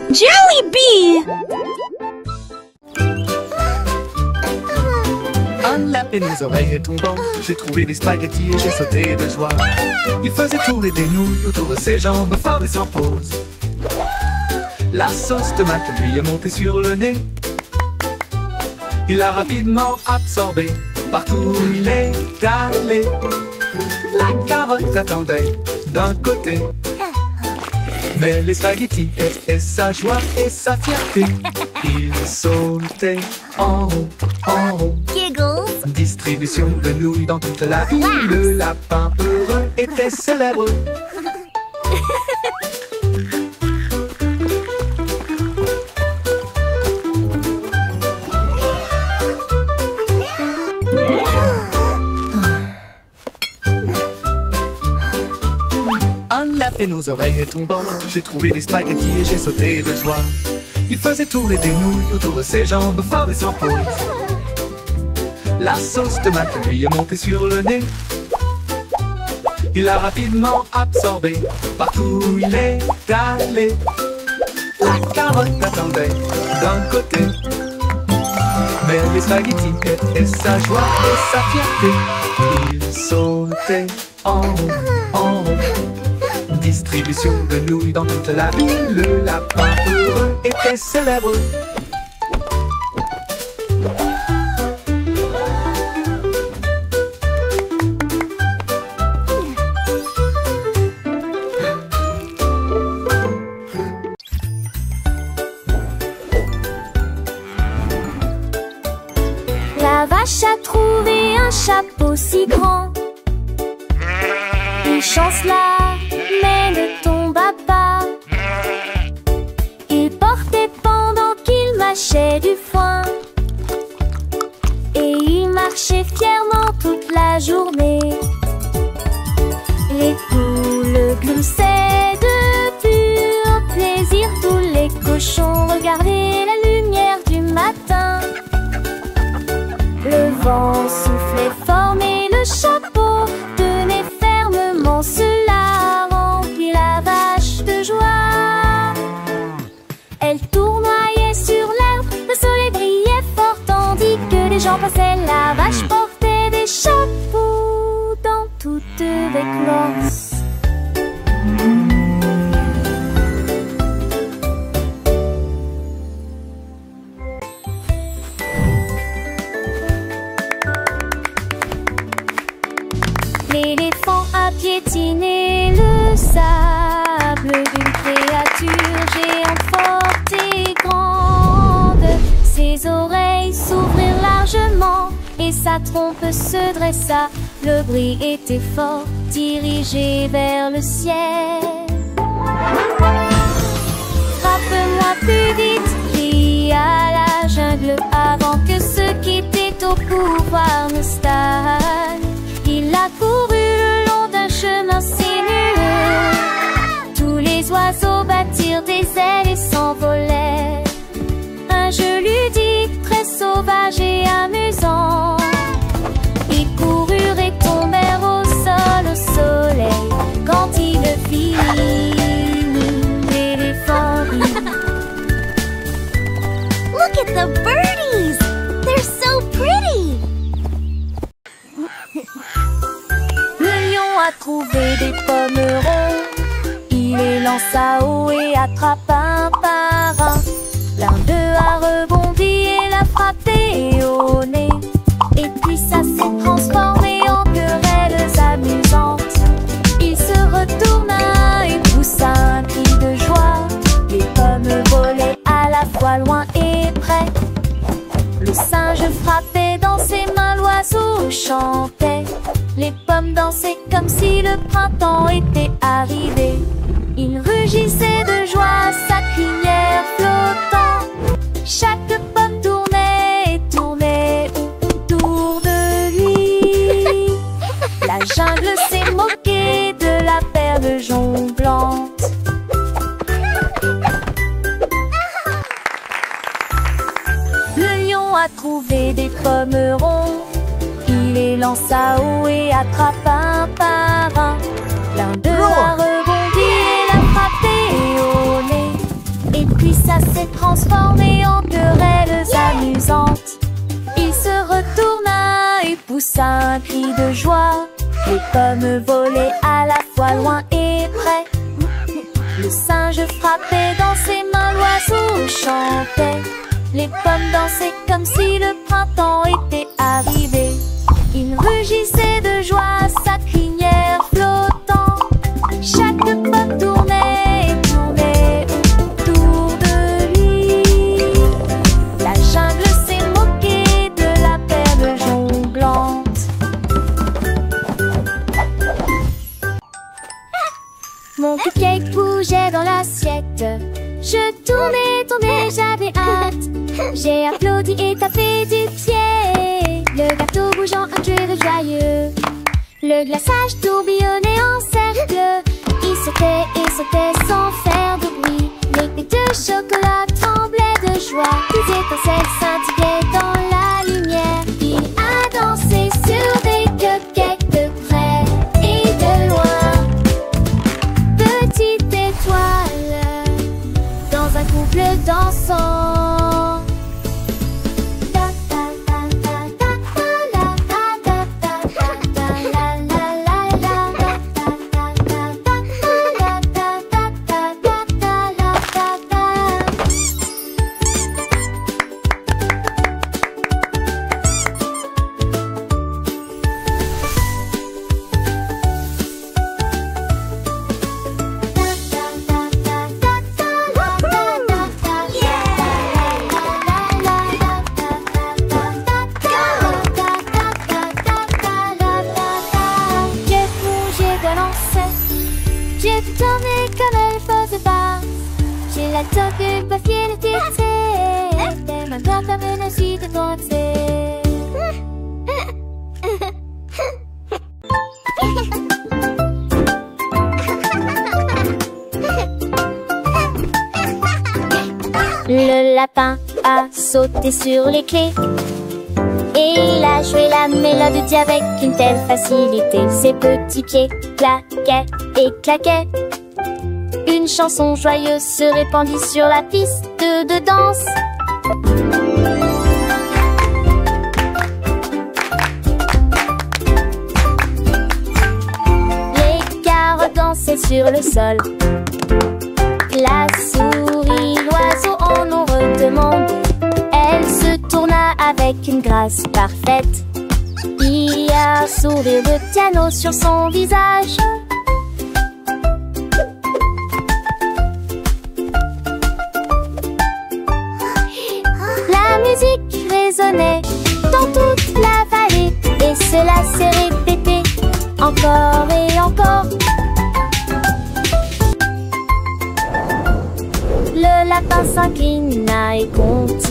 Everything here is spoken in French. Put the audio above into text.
Jollibee! Un lapin aux oreilles tombant, j'ai trouvé des spaghettis et j'ai sauté de joie. Il faisait tourner des nouilles autour de ses jambes, fort et sans pause. La sauce tomate lui est montée sur le nez. Il l'a rapidement absorbé, partout où il est allé. La carotte attendait d'un côté, mais les spaghettis étaient sa joie et sa fierté. Il sautait en haut, en haut. Giggles! Distribution de nouilles dans toute la ville. Le lapin heureux était célèbre. Un lapin aux oreilles tombant, j'ai trouvé des spaghettis et j'ai sauté de joie. Il faisait tourner des nouilles autour de ses jambes, fort et sans pause. La sauce tomate lui est montée sur le nez. Il l'a rapidement absorbé, partout où il est allé. La carotte attendait d'un côté, mais les spaghettis étaient sa joie et sa fierté. Il sautait en haut, en haut. Distribution de nouilles dans toute la ville. Le lapin heureux était célèbre. La vache a trouvé un chapeau si grand. Il chancela, mais ne tomba pas. Il portait pendant qu'il mâchait du foin. Et il marchait fièrement toute la journée. Les poules gloussaient de pur plaisir. Tous les cochons regardaient la lumière du matin. Le vent soufflait fort, mais le chapeau tenait fermement. Cela remplit la vache de joie. Elle tournoyait sur l'herbe, le soleil brillait fort, tandis que les gens passaient. La vache portait des chapeaux dans toutes les classes. L'éléphant a piétiné le sable d'une créature géante forte et grande. Ses oreilles s'ouvrirent largement et sa trompe se dressa. Le bruit était fort, dirigé vers le ciel. Frappe-moi plus vite, cria la jungle, avant que ceux qui étaient au pouvoir ne stagnent. Il a couru le long d'un chemin sinueux. Tous les oiseaux battirent des ailes et s'envolèrent. Un jeu ludique très sauvage et amusant. Ils coururent et tombèrent au sol, au soleil. Quand il le vit, l'éléphant rit. Look at the birdies! They're so pretty! Le lion a trouvé des pommerons. Il les lança haut et attrapa un par un. L'un d'eux a rebondi et l'a frappé au nez. Et puis ça s'est transformé en querelles amusantes. Il se retourna et poussa un cri de joie. Les pommes volaient à la fois loin et près. Le singe frappait dans ses mains, l'oiseau chantait. Les pommes dansaient comme si le printemps était arrivé. Il rugissait de joie, sa crinière flottant. Chaque pomme tournait et tournait autour de lui. La jungle s'est moquée de la perle jonglante. Le lion a trouvé des pommerons. Il les lança haut et attrapa un par un. L'un d'eux a rebondi et l'a frappé au nez. Et puis ravissante. Il se retourna et poussa un cri de joie. Les pommes volaient à la fois loin et près. Le singe frappait dans ses mains, l'oiseau chantait. Les pommes dansaient comme si le printemps était arrivé. Il rugissait de joie à sa crinière flottant. Chaque pomme tournait et tournait autour de lui. La jungle s'est moquée de la perle jonglante. Mon cupcake bougeait dans l'assiette. Je tournais, j'avais hâte. J'ai applaudi et tapé du pied. Le gâteau bougeant un jeu de joyeux. Le glaçage tourbillonnait en cercle. Il sautait sans faire de bruit. Les dés de chocolat tremblaient de joie. Des étincelles scintillaient dans la lumière. Il a dansé sur des cupcakes de près et de loin. Petite étoile dans un couple dansant. J'ai tout tourné comme elle pose pas. J'ai la toque pas fière de t'aider. T'es ma grande comme une suite de danser. Le lapin a sauté sur les clés. Et il a joué la mélodie avec une telle facilité. Ses petits pieds claquaient et claquaient. Une chanson joyeuse se répandit sur la piste de danse. Les carottes dansaient sur le sol. La souris, l'oiseau en ont redemandé. Elle se tourna avec une grâce parfaite. Il y a un sourire de piano sur son visage. La musique résonnait dans toute la vallée. Et cela s'est répété encore et encore. Le lapin s'inclina et continua.